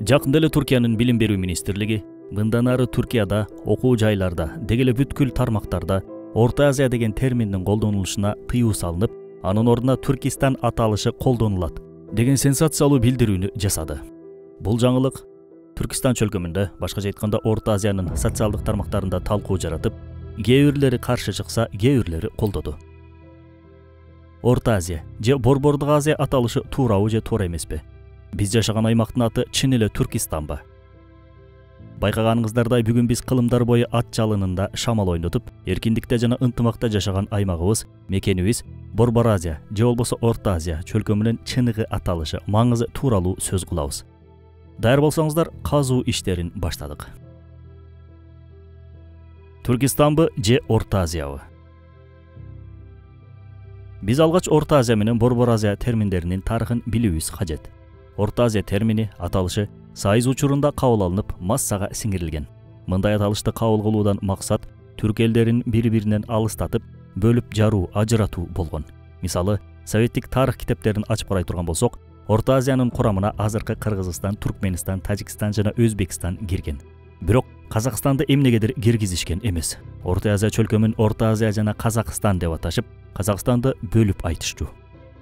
Жакында эле Түркиянын билим берүү министрлиги мындан ары Түркияда окуу жайларда, деги эле бүткүл тармактарда Орто Азия деген терминдин колдонулушуна тыюу салынып, анын ордуна Түркистан аталышы колдонулат деген сенсациялуу билдирүүнү жасады. Бул жаңылык Түркистан чөлкөмүндө, башкача айтканда Орто Азиянын социалдык тармактарында талкуу жаратып, кээ бирлери каршы чыкса, кээ бирлери колдоду. Орто Азия же Борбордук Азия аталышы туурабы же туура эмеспи? Биз жашаган аймактын аты чын эле Түркистанбы? Байкаганыңыздардай бүгүн биз кылымдар бою ат жалынында шамал ойнотуп, эркиндикте жана ынтымакта жашаган аймагыбыз, мекенибиз Борбор Азия же болбосо Орто Азия чөлкөмүнүн чыныгы аталышы, маңызы тууралуу сөз кылабыз. Даяр болсоңуздар, казуу иштерин баштадык. Түркистанбы же Орто Азиябы? Биз алгач Орто Азия менен Борбор Азия терминдеринин тарыхын билүүбүз кажет. Орто Азия термини аталышы Сайыз учурунда кабыл алынып, массага сиңирилген. Мындай аталышты кабыл кылуудан максат түрк элдерин бири-биринен алыстатып, бөлүп жаруу, ажыратуу болгон. Мисалы, советтик тарых китептерин ачып карай турган болсок, Орто Азиянын курамына азыркы Кыргызстан, Туркменистан, Тажикстан жана Өзбекстан кирген. Бирок Казакстанды эмнегедир киргизишкен эмес. Орто Азия чөлкөмүн Орто Азия жана Казакстан деп аташып, Казакстанды бөлүп айтышчу.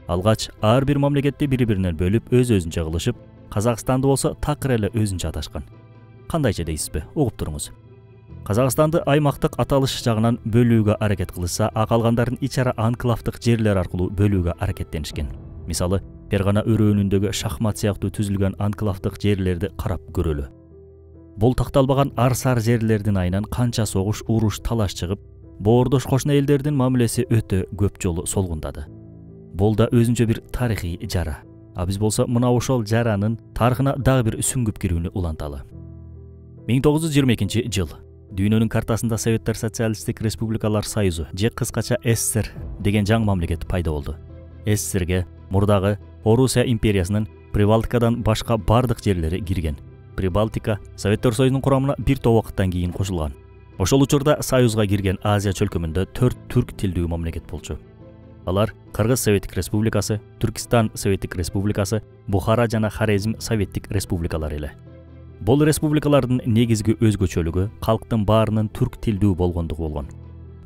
Алгач ар бир мамлекетти бири-биринен бөлүп, өз-өзүнчө кылышып, Казакстанды болсо такыр эле өзүнчө аташкан. Кандайча дейсизби? Угуп туруңуз. Казакстанды аймактык аталыш жагынан бөлүүгө аракет кылышса, а калгандарын ичара анклавдык жерлер аркылуу бөлүүгө аракеттенишкен. Мисалы, Фергана өрөөнүндөгү шахмат сыяктуу түзүлгөн анклавдык жерлерди карап көрөлү. Бул такталбаган ар-сар жерлердин айынан канча согуш, уруш, талаш чыгып, боордош кошуна элдердин мамилеси өтө көп жолу солгундады. Бул да өзүнчө бир тарыхый жара. А биз болсо мына ошол жаранын тарыхына дагы бир сүңгүп кирүүнү уланталы. 1922 жыл дүйнөнүн картасында Советтер Социалисттик Республикалар Союзу же кыскача СССР деген жаңы мамлекет пайда болду. СССРге мурдагы Орусия империясынын Прибалтикадан башка бардык жерлери кирген. Прибалтика Советтер Союзунун курамына бир топ убакыттан кийин кошулган. Ошол учурда Союзга кирген Азия чөлкөмүндө 4 түрк тилдүү мамлекет болчу. Алар Кыргыз Советтик Республикасы, Түркистан Советтик Республикасы, Бухара жана Хорезм Советтик Республикалары эле. Бул республикалардын негизги өзгөчөлүгү калктын баарынын түрк тилдүү болгондугу болгон.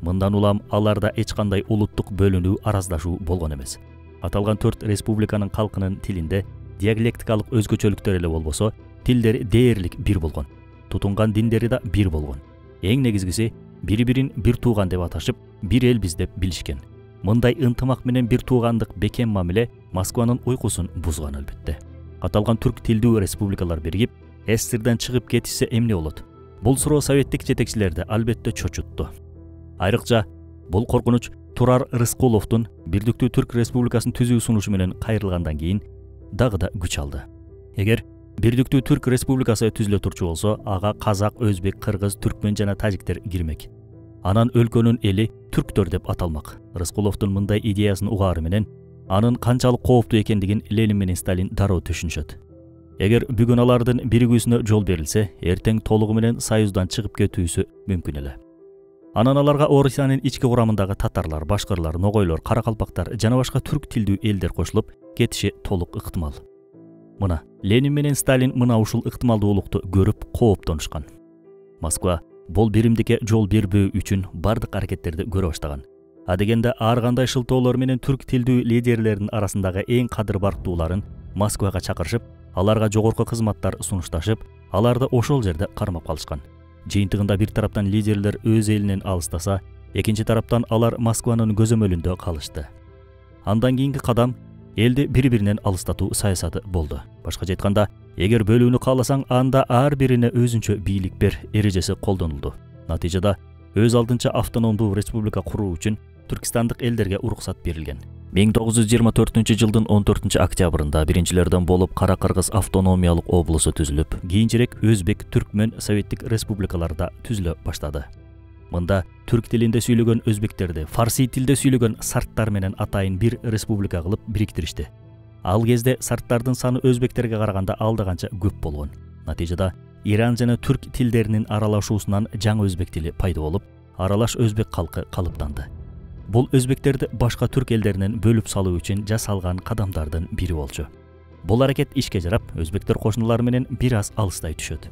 Мындан улам аларда эч кандай улуттук бөлүнүү, араздашуу болгон эмес. Аталган 4 республиканын калкынын тилинде диалектикалык өзгөчөлүктөр эле болбосо, тилдери дээрлик бир болгон. Тутунган диндери да бир болгон. Эң негизгиси бири-бирин бир тууган деп аташып, бир элбиз деп билишкен. Мындай ынтымак менен бир туугандык бекем мамиле Москванын уйкусун бузган албетте. Аталган түрк тилдүү республикалар биригип, СССРден чыгып кетишсе эмне болот? Бул суроо советтик жетекчилерди албетте чочутту. Айрыкча бул коркунуч Турар Рыскуловдун Бирдиктүү Түрк Республикасын түзүү сунушу менен кайрылгандан кийин дагы да күч алды. Эгер Бирдиктүү Түрк Республикасы түзүлө турчу болсо, ага казак, өзбек, кыргыз, түркмен жана тажиктер кирмек. Анан өлкөнүн эли түрктөр деп аталмак. Рыскуловдун мындай идеясын угаары менен анын канчалык кооптуу экендигин Ленин менен Сталин дароо түшүнүшөт. Эгер бүгүн алардын биригүүсүнө жол берилсе, эртең толугу менен Союздан чыгып кетүүсү мүмкүн эле. Анан аларга Орусиянын ички курамындагы татарлар, башкырлар, ногойлор, каракалпактар жана башка түрк тилдүү элдер кошулуп кетиши толук ыктымал. Мына Ленин менен Сталин мына ушул ыктымалдуулукту көрүп кооптонушкан. Москва бул биримдикке жол бербөө үчүн бардык аракеттерди көрө баштаган. А дегенде ар кандай шылтоолор менен түрк тилдүү лидерлердин арасындагы эң кадыр барктууларын Москвага чакырышып, аларга жогорку кызматтар сунушташып, аларды ошол жерде кармап калышкан. Жыйынтыгында бир тараптан лидерлер өз элинен алыстаса, экинчи тараптан алар Москванын көзөмөлүндө калышты. Андан кийинки кадам элди бири-биринен алыстатуу саясаты болду. Башкача айтканда, эгер бөлүүнү кааласаң, анда ар бирине өзүнчө бийлик бер эрежеси колдонулду. Натыйжада өз алдынча автономдуу республика куруу үчүн түркистандык элдерге уруксат берилген. 1924 жылдын 14 октябрында биринчилерден болуп Кара Кыргыз автономиялык облусу түзүлүп, кийинчерээк Өзбек, Түркмен советтик республикаларда түзүлө баштады. Мында түрк тилинде сүйлөгөн өзбектерди фарси тилде сүйлөгөн сарттар менен атайын бир республика кылып бириктиришти. Ал кезде сарттардын саны өзбектерге караганда алдаганча көп болгон. Натыйжада Иран жана түрк тилдеринин аралашуусунан жаңы өзбек тили пайда болуп, аралаш өзбек калкы калыптанды. Бул өзбектерди башка түрк элдеринен бөлүп салуу үчүн жасалган кадамдардын бири болчу. Бул аракет ишке жарап, өзбектер кошуналары менен бир аз алыстай түшөт.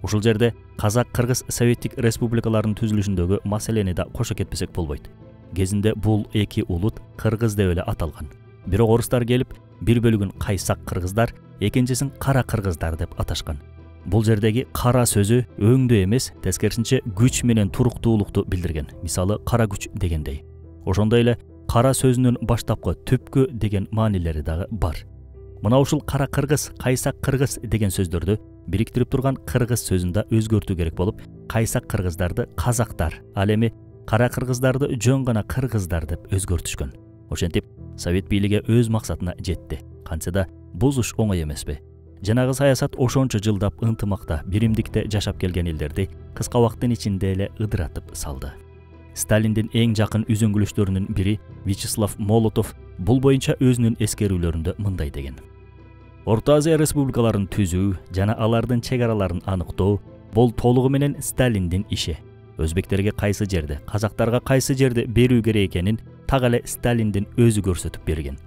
Ушул жерде Казак Кыргыз Советтик республикаларынын түзүлүшүндөгү маселени да кошо кетпесек болбойт. Кезинде бул эки улут кыргыз деп эле аталган. Бирок орустар келип, бир бөлүгүн кайсак кыргыздар, экинчисин кара кыргыздар деп аташкан. Бул жердеги кара сөзү өңдү эмес, тескерисинче күч менен туруктуулукту билдирген. Мисалы, кара күч дегендей. Ошондой эле кара сөзүнүн баштапкы түпкү деген маанилери дагы бар. Мына ушул кара кыргыз, кайсак кыргыз деген сөздөрдү бириктирип турган кыргыз сөзүн да өзгөртүү керек болуп, кайсак кыргыздарды казактар, ал эми кара кыргыздарды жөн гана кыргыздар деп өзгөртүшкөн. Ошентип, Совет бийлиги өз максатына жетти. Кантсе да бузуш оңой эмеспи. Жанагы саясат ошончо жылдап ынтымакта, биримдикте жашап келген элдерди кыска убакыттын ичинде эле ыдыратып салды. Сталиндин эң жакын үзөңгүлөштөрүнүн бири Вячеслав Молотов бул боюнча өзүнүн эскерүүлөрүндө мындай деген: Орто Азия республикаларын түзүү жана алардын чек араларын аныктоо бул толугу менен Сталиндин иши. Өзбектерге кайсы жерде, казактарга кайсы жерде берүү керек экенин так эле Сталиндин өзү көрсөтүп берген.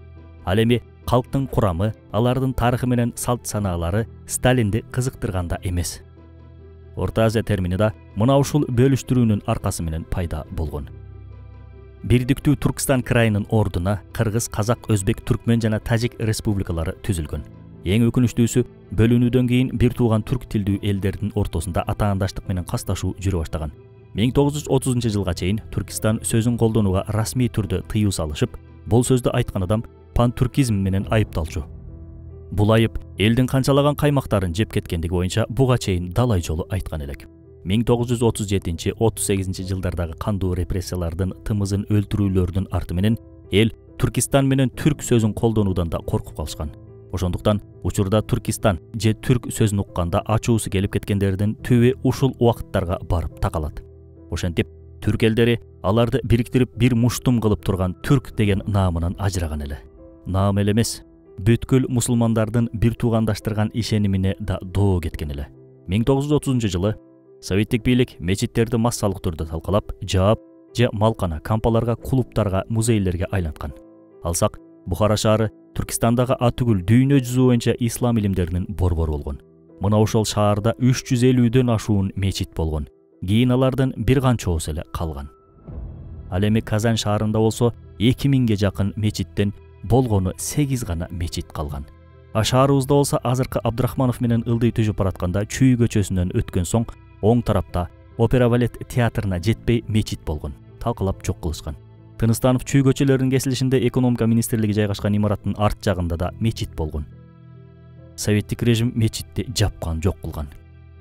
Ал эми калктын курамы, алардын тарыхы менен салт санаалары Сталинди кызыктырганда эмес. Орто Азия термини да мына ушул бөлүштүрүүнүн аркасы менен пайда болгон. Бирдиктүү Түркистан крайынын ордуна кыргыз, казак, өзбек, түркмөн жана тажик республикалары түзүлгөн. Эң өкүнүчтүүсү, бөлүнүүдөн кийин бир тууган түрк тилдүү элдердин ортосунда атаандаштык менен касташуу жүрө баштаган. 1930 жылга чейин Түркистан сөзүн колдонууга расмий түрдө тыюу салышып, бул сөздү айткан адам пантүркизм менен айыпталчу. Бул айып элдин канчалаган каймактарын жеп кеткендиги боюнча буга чейин далай жолу айткан элек. 1937-38 жылдардагы кандуу репрессиялардын, тымызын өлтүрүүлөрдүн арты менен эл Түркистан менен түрк сөзүн колдонуудан да коркуп калышкан. Ошондуктан учурда Түркистан же түрк сөзүн укканда ачуусу келип кеткендердин түбү ушул убакыттарга барып такалат. Ошентип, түрк элдери аларды бириктирип бир муштум кылып турган түрк деген наамынан ажыраган эле. Наам эле эмес, бүткүл мусулмандардын бир туугандаштырган ишенимине да доо кеткен эле. 1930 жылы Советтик бийлик мечиттерди массалык түрдө талкалап, жаап же малкана, кампаларга, клубтарга, музейлерге айланткан. Алсак, Бухара шаары Түркистандагы атүгүл дүйнө жүзү боюнча ислам илимдеринин борбору болгон. Мына ошол шаарда 350дөн ашуун мечит болгон. Кийин алардын бир канчоосу эле калган. Ал эми Казан шаарында болсо 2000ге жакын мечиттен болгону 8 гана мечит калган. Шаарыбызда болсо азыркы Абдрахманов менен ылдый түшүп баратканда Чүй көчөсүнөн өткөн соң оң тарапта опера балет театрына жетпей мечит болгон. Талкалап жок кылышкан. Тыныстанов Чүй көчөлөрүнүн кесилишинде экономика министрлиги жайгашкан имараттын арт жагында да мечит болгон. Советтик режим мечитти жапкан, жок кылган.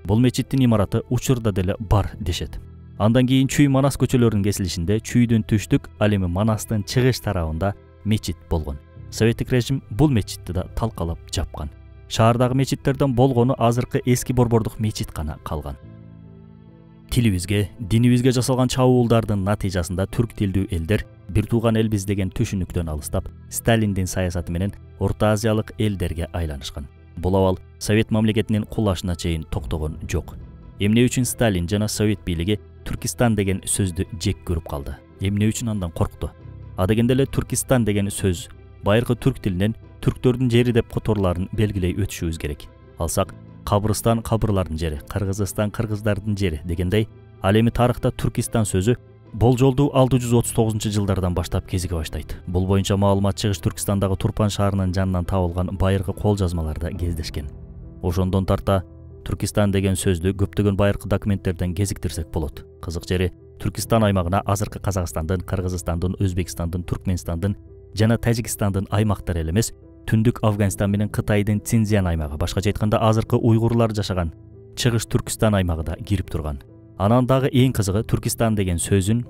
Бул мечиттин имараты учурда деле бар дешет. Андан кийин Чүй Манас көчөлөрүнүн кесилишинде Чүйдүн түштүк, ал эми Манастын чыгыш тарабында мечит болгон. Советтик режим бул мечитти да талкалап жапкан. Шаардагы мечиттерден болгону азыркы эски борбордук мечит гана калган. Тилибизге, динибизге жасалган чабуулдардын натыйжасында түрк тилдүү элдер бир тууган элбиз деген түшүнүктөн алыстап, Сталиндин саясаты менен Орто Азиялык элдерге айланышкан. Бул абал Совет мамлекетинин кулашына чейин токтогон жок. Эмне үчүн Сталин жана Совет бийлиги Түркистан деген сөздү жек көрүп калды? Эмне үчүн андан коркту? Адегенде эле Түркистан деген сөз байыркы түрк тилинен түрктөрдүн жери деп которларын белгилей өтүшүбүз керек. Алсак, Кабырстан кабырлардын жери, Кыргызстан кыргыздардын жери дегендей, ал эми тарыхта Түркистан сөзү болжолдуу 639 жылдардан баштап кезиге баштайт. Бул боюнча маалымат Чыгыш Түркистандагы Турпан шаарынын жанынан табылган байыркы кол жазмаларда кездешкен. Ошондон тарта Түркистан деген сөздү көптөгөн байыркы документтерден кезиктирсек болот. Кызык жери, Түркистан аймагына азыркы Казакстандын, Кыргызстандын, Өзбекстандын, Түркмөнстандын жана Тажикстандын аймактары эле эмес, Түндүк Афганистан менен Кытайдын Цинцзян аймагы, башкача айтканда азыркы уйгурлар жашаган Чыгыш Түркистан аймагы да кирип турган. Анан дагы эң кызыгы, Түркистан деген сөзүн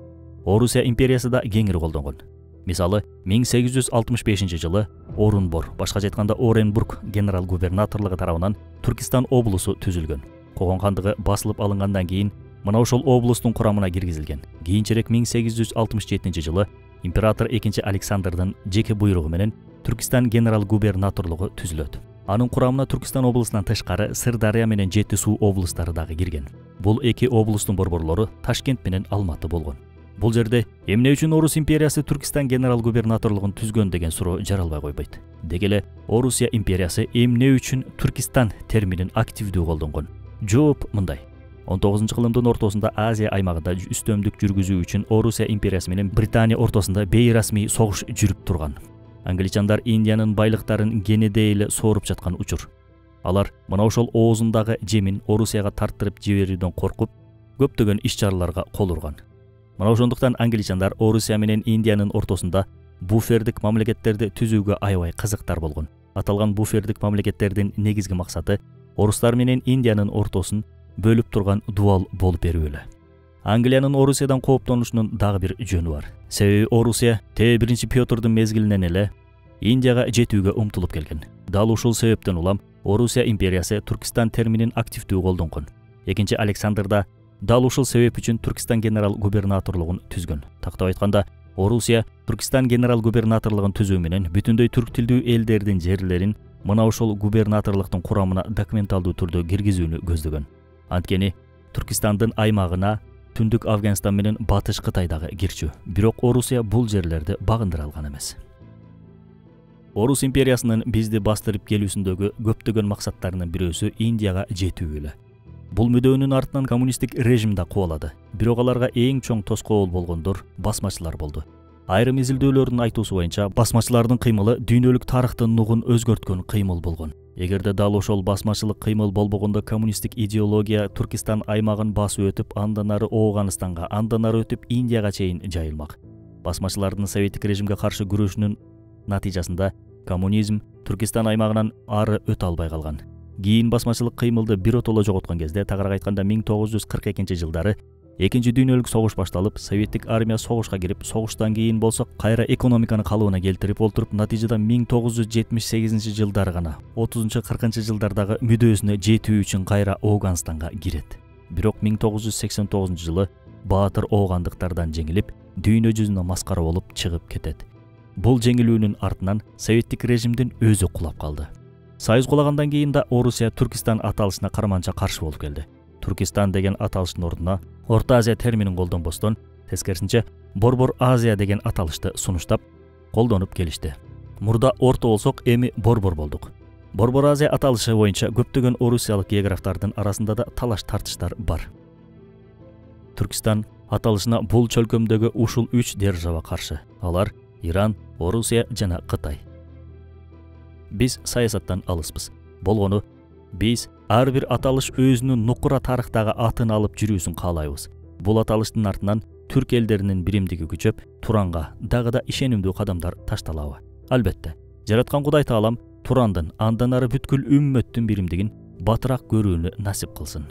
Орусия империясы да кеңири колдонгон. Мисалы, 1865 жылы Орунбор, башкача айтканда Оренбург генерал-губернаторлугу тарабынан Түркистан облусу түзүлгөн. Когон хандыгы басылып алынгандан кийин мына ошол облустун курамына киргизилген. Кийинчерээк 1867 жылы император 2 Александрдын жеке буйругу менен Түркистан генерал-губернаторлугу түзүлөт. Анын курамына Түркистан облусунан тышкары Сырдария менен Жети суу облустары дагы кирген. Бул эки облустун борборлору Ташкент менен Алматы болгон. Бул жерде эмне үчүн Орус империясы Түркистан генерал губернаторлугун түзгөн деген суроо жаралбай койбойт. Деги эле Орусия империясы эмне үчүн Түркистан терминин активдүү колдонгон? Жооп мындай. 19-кылымдын ортосунда Азия аймагында үстөмдүк жүргүзүү үчүн Орусия империясы менен Британия ортосунда бейрасмий согуш жүрүп турган. Англичандар Индиянын байлыктарын кенедей эле сооруп жаткан учур. Алар мына ошол оозундагы жемин Орусияга тарттырып жиберүүдөн коркуп, көптөгөн иш-чараларга кол урган. Мына ошондуктан англичандар Орусия менен Индиянын ортосунда буфердик мамлекеттерди түзүүгө аябай кызыктар болгон. Аталган буфердик мамлекеттердин негизги максаты орустар менен Индиянын ортосун бөлүп турган дубал болуп берүү эле. Англиянын Орусиядан кооптонушунун дагы бир жөнү бар. Себеби Орусия Т1 Пётрдун мезгилинен эле Индияга жетүүгө умтулуп келген. Дал ушул себептен улам Орусия империясы Түркистан терминин активдүү колдонгон. Экинчи Александр да дал ушул себеп үчүн Түркистан генерал губернаторлугун түзгөн. Тактап айтканда, Орусия Түркистан генерал губернаторлугун түзүү менен бүтүндөй түрк тилдүү элдердин жерлерин мына ошол губернаторлуктун курамына документалдуу түрдө киргизүүнү көздөгөн. Анткени Түркистандын аймагына түндүк Афганистан менен батыш Кытайдагы кирчү. Бирок Орусия бул жерлерди багындыра алган эмес. Орус империясынын бизди бастырып келүүсүндөгү көптөгөн максаттарынын бирөөсү Индияга жетүү эле. Бул мүдөөнүн артынан коммунисттик режим да кубалады. Бирок аларга эң чоң тоскоол болгондор басмачылар болду. Айрым изилдөөлөрдүн айтуусу боюнча, басмачылардын кыймылы дүйнөлүк тарыхтын нугун өзгөрткөн кыймыл болгон. Эгерде дал ошол басмачылык кыймыл болбогондо коммунисттик идеология Түркистан аймагын басып өтүп, андан ары Ооганстанга, андан ары өтүп Индияга чейин жайылмак. Басмачылардын советтик режимге каршы күрөшүнүн натыйжасында коммунизм Түркистан аймагынан ары өтө албай калган. Кийин басмачылык кыймылды биротоло жоготкон кезде, тагыраак айтканда 1942-жылдары Экинчи дүйнөлүк согуш башталып, советтик армия согушка кирип, согуштан кийин болсо кайра экономиканы калыбына келтирип олтуруп, натыйжада 1978-жылдары гана 30-40-жылдардагы мүдөөсүнө жетүү үчүн кайра Ооганстанга кирет. Бирок 1989-жылы баатыр оогандыктардан жеңилип, дүйнө жүзүнө маскара болуп чыгып кетет. Бул жеңилүүнүн артынан советтик режимдин өзү кулап калды. Союз кулагандан кийин да Орусия Түркистан аталышына карманча каршы болуп келди. Түркистан деген аталыштын ордуна Орто Азия терминин колдонбостон, тескерисинче Борбор Азия деген аталышты сунуштап, колдонуп келишти. Мурда Орто болсок, эми Борбор болдук. Борбор Азия аталышы боюнча көптөгөн орусиялык географтардын арасында да талаш-тартыштар бар. Түркистан аталышына бул чөлкөмдөгү ушул 3 держава каршы. Алар Иран, Орусия жана Кытай. Биз саясаттан алыспыз. Болгону биз ар бир аталыш өзүнүн нукура тарыхтагы атын алып жүрүүсүн каалайбыз. Бул аталыштын артынан түрк элдеринин биримдиги күчөп, Туранга дагы да ишенимдүү кадамдар ташталабы. Албетте, жараткан Кудай Таалам Турандын андан ары бүткүл үммөттүн биримдигин батыраак көрүүнү насип кылсын.